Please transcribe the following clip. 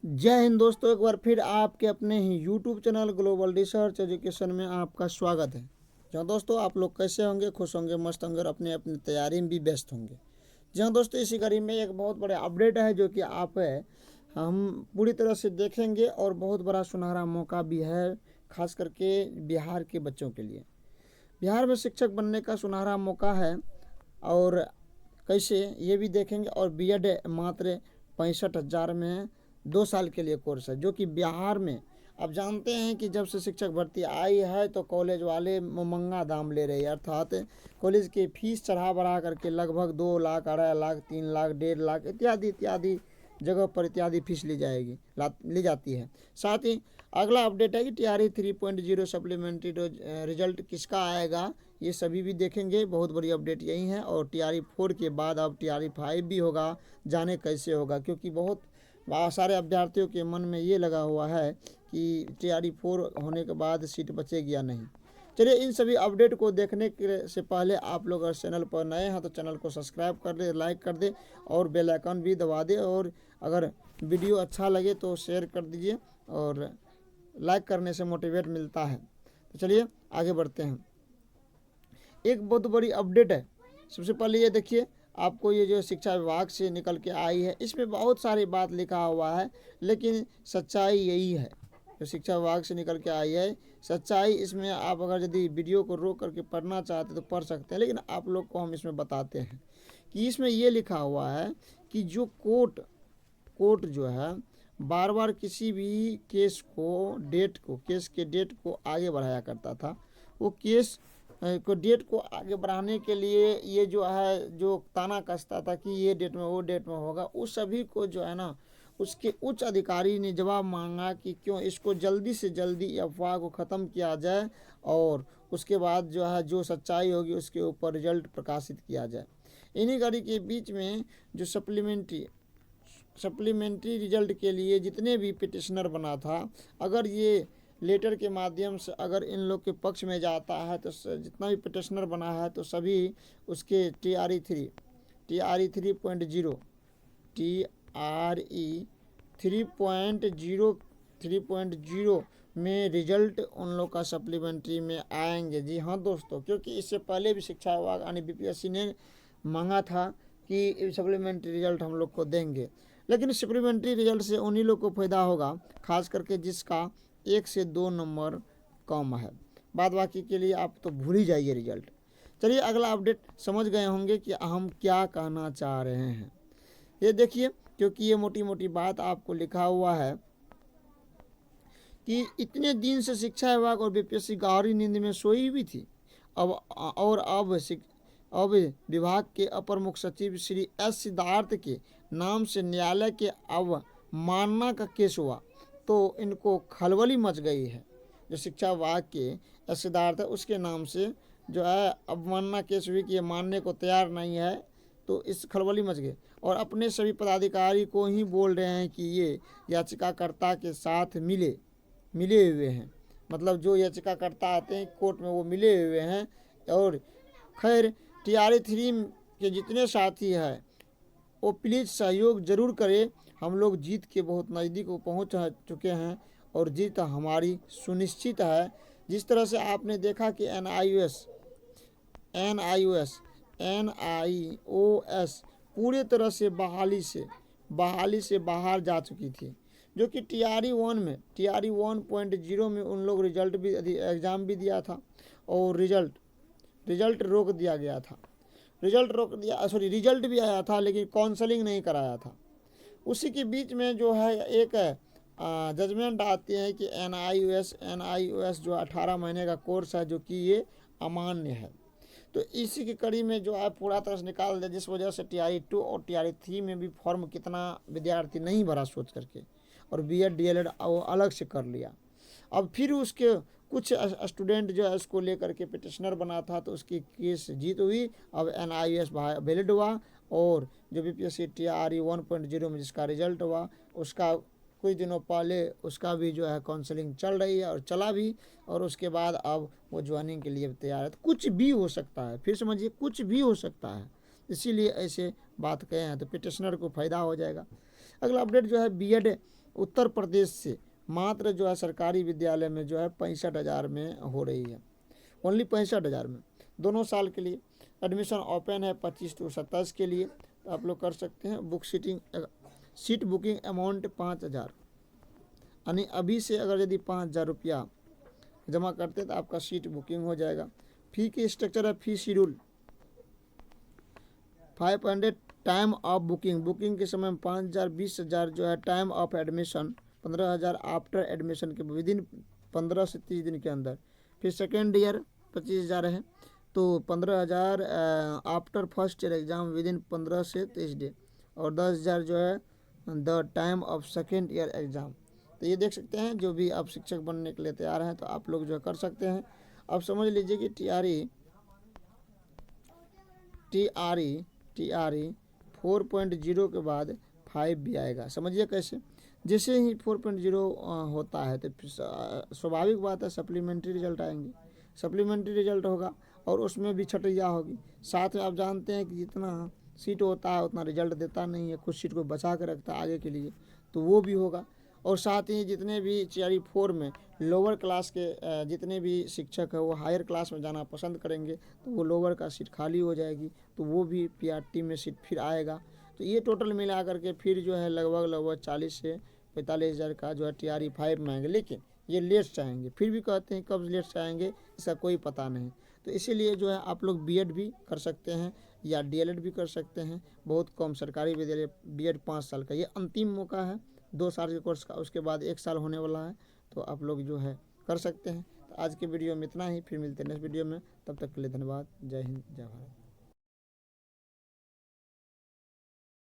जय हिंद दोस्तों, एक बार फिर आपके अपने ही YouTube channel Global Research Education में आपका स्वागत है। जहाँ दोस्तों आप लोग कैसे होंगे, खुश होंगे, मस्त होंगे और अपनी अपनी तैयारी में भी व्यस्त होंगे। जहाँ दोस्तों इसी कड़ी में एक बहुत बड़ा अपडेट है जो कि हम पूरी तरह से देखेंगे और बहुत बड़ा सुनहरा मौका भी है, खास करके बिहार के बच्चों के लिए। बिहार में शिक्षक बनने का सुनहरा मौका है और कैसे ये भी देखेंगे। और बीएड मात्र 65,000 में 2 साल के लिए कोर्स है, जो कि बिहार में अब जानते हैं कि जब से शिक्षक भर्ती आई है तो कॉलेज वाले महंगा दाम ले रहे हैं। अर्थात कॉलेज की फीस चढ़ा बढ़ा करके लगभग 2 लाख, 2.5 लाख, 3 लाख, 1.5 लाख इत्यादि इत्यादि जगह पर इत्यादि फीस ली जाती है। साथ ही अगला अपडेट है कि TRE 3.0 सप्लीमेंट्री रिजल्ट किसका आएगा, ये सभी भी देखेंगे। बहुत बड़ी अपडेट यही है। और TRE 4 के बाद अब TRE 5 भी होगा, जाने कैसे होगा, क्योंकि बहुत सारे अभ्यर्थियों के मन में ये लगा हुआ है कि TRE 4 होने के बाद सीट बचेगी या नहीं। चलिए, इन सभी अपडेट को देखने से पहले आप लोग अगर चैनल पर नए हैं तो चैनल को सब्सक्राइब कर दे, लाइक कर दे और बेल आइकन भी दबा दे। और अगर वीडियो अच्छा लगे तो शेयर कर दीजिए, और लाइक करने से मोटिवेट मिलता है। तो चलिए आगे बढ़ते हैं। एक बहुत बड़ी अपडेट है। सबसे पहले ये देखिए, आपको ये जो शिक्षा विभाग से निकल के आई है, इसमें बहुत सारी बात लिखा हुआ है, लेकिन सच्चाई यही है। जो शिक्षा विभाग से निकल के आई है सच्चाई, इसमें आप अगर यदि वीडियो को रोक करके पढ़ना चाहते तो पढ़ सकते हैं, लेकिन आप लोग को हम इसमें बताते हैं कि इसमें ये लिखा हुआ है कि जो कोर्ट जो है बार बार किसी भी केस के डेट को आगे बढ़ाया करता था। वो केस को डेट को आगे बढ़ाने के लिए ये जो है, जो ताना कसता था कि ये डेट में वो डेट में होगा, उस सभी को जो है ना, उसके उच्च अधिकारी ने जवाब मांगा कि क्यों इसको जल्दी से जल्दी अफवाह को ख़त्म किया जाए और उसके बाद जो है जो सच्चाई होगी उसके ऊपर रिजल्ट प्रकाशित किया जाए। इन्हीं कड़ी के बीच में जो सप्लीमेंट्री रिजल्ट के लिए जितने भी पिटिशनर बना था, अगर ये लेटर के माध्यम से अगर इन लोग के पक्ष में जाता है तो जितना भी पिटिशनर बना है तो सभी उसके TRE 3.0 3.0 में रिजल्ट उन लोग का सप्लीमेंट्री में आएंगे। जी हाँ दोस्तों, क्योंकि इससे पहले भी शिक्षा विभाग यानी BPSC ने मांगा था कि सप्लीमेंट्री रिजल्ट हम लोग को देंगे, लेकिन सप्लीमेंट्री रिजल्ट से उन्हीं लोग को फ़ायदा होगा, खास करके जिसका 1 से 2 नंबर कम है। बाद बाकी के लिए आप तो भूल ही जाइए रिजल्ट। चलिए अगला अपडेट समझ गए होंगे कि हम क्या कहना चाह रहे हैं। ये देखिए, क्योंकि ये मोटी मोटी बात आपको लिखा हुआ है कि इतने दिन से शिक्षा विभाग और BPSC गहरी नींद में सोई हुई थी। अब विभाग के अपर मुख्य सचिव श्री S सिद्धार्थ के नाम से न्यायालय के अवमानना का केस हुआ तो इनको खलबली मच गई है। जो शिक्षा विभाग के S सिद्धार्थ है, उसके नाम से जो है अवमानना केस हुई कि ये मानने को तैयार नहीं है, तो इस खलबली मच गई। और अपने सभी पदाधिकारी को ही बोल रहे हैं कि ये याचिकाकर्ता के साथ मिले हुए हैं। मतलब जो याचिकाकर्ता आते हैं कोर्ट में वो मिले हुए हैं। और खैर TRE 3 के जितने साथी हैं वो प्लीज़ सहयोग ज़रूर करें। हम लोग जीत के बहुत नज़दीक पहुँच चुके हैं और जीत हमारी सुनिश्चित है। जिस तरह से आपने देखा कि NIOS पूरे तरह से बहाली से बाहर जा चुकी थी, जो कि TRE 1.0 में उन लोग एग्ज़ाम भी दिया था और रिजल्ट रोक दिया गया था। रिजल्ट भी आया था लेकिन काउंसलिंग नहीं कराया था। उसी के बीच में जो है एक जजमेंट आती है कि NIOS जो 18 महीने का कोर्स है, जो कि ये अमान्य है। तो इसी की कड़ी में जो है पूरा तरह से निकाल दिया, जिस वजह से TRE 2 और TRE 3 में भी फॉर्म कितना विद्यार्थी नहीं भरा सोच करके, और BEd DLED वो अलग से कर लिया। अब फिर उसके कुछ स्टूडेंट जो है उसको लेकर के पिटिशनर बना था तो उसकी केस जीत हुई। अब NIOS वैलिड हुआ और जो BPSC TRE 1.0 में जिसका रिजल्ट हुआ उसका कुछ दिनों पहले उसका भी जो है काउंसलिंग चल रही है और चला भी, और उसके बाद अब वो ज्वाइनिंग के लिए तैयार है। तो कुछ भी हो सकता है, फिर समझिए कुछ भी हो सकता है, इसीलिए ऐसे बात कहे हैं तो पिटिशनर को फ़ायदा हो जाएगा। अगला अपडेट जो है BEd उत्तर प्रदेश से मात्र जो है सरकारी विद्यालय में जो है 65,000 में हो रही है, ओनली 65,000 में, दोनों साल के लिए। एडमिशन ओपन है 25 से 27 के लिए, तो आप लोग कर सकते हैं। बुक सीट बुकिंग अमाउंट 5,000, यानी अभी से अगर यदि 5,000 रुपया जमा करते तो आपका सीट बुकिंग हो जाएगा। फी की स्ट्रक्चर है, फी शेड्यूल 500 टाइम ऑफ बुकिंग के समय में 5,000, 20,000 जो है time of admission, 15,000 after admission के विदिन 15 से 30 दिन के अंदर। फिर सेकेंड ईयर 25,000 है, तो 15,000 after first year exam within 15 से 30 डे, और 10,000 जो है the time of second year exam. तो ये देख सकते हैं, जो भी आप शिक्षक बनने के लिए तैयार हैं तो आप लोग जो कर सकते हैं। अब समझ लीजिए कि टीआरई 4.0 के बाद 5 भी आएगा। समझिए कैसे, जैसे ही 4.0 होता है तो स्वाभाविक बात है सप्लीमेंट्री रिजल्ट आएंगे, सप्लीमेंट्री रिजल्ट होगा और उसमें भी छटैया होगी। साथ में आप जानते हैं कि जितना सीट होता है उतना रिजल्ट देता नहीं है, कुछ सीट को बचा कर रखता है आगे के लिए, तो वो भी होगा। और साथ ही जितने भी टीआरई 4 में लोअर क्लास के जितने भी शिक्षक है वो हायर क्लास में जाना पसंद करेंगे, तो वो लोअर का सीट खाली हो जाएगी, तो वो भी पीआरटी में सीट फिर आएगा। तो ये टोटल मिला करके फिर जो है लगभग 40 से 45,000 का जो है टीआरई 5 में आएंगे। लेकिन ये लेट चाहेंगे, फिर भी कहते हैं कब लेट चाहेंगे इसका कोई पता नहीं। तो इसीलिए जो है आप लोग बीएड भी कर सकते हैं या डीएलएड भी कर सकते हैं। बहुत कम सरकारी विद्यालय बीएड 5 साल का, ये अंतिम मौका है 2 साल के कोर्स का, उसके बाद 1 साल होने वाला है, तो आप लोग जो है कर सकते हैं। तो आज के वीडियो में इतना ही, फिर मिलते हैं नेक्स्ट वीडियो में, तब तक के लिए धन्यवाद। जय हिंद, जय भारत।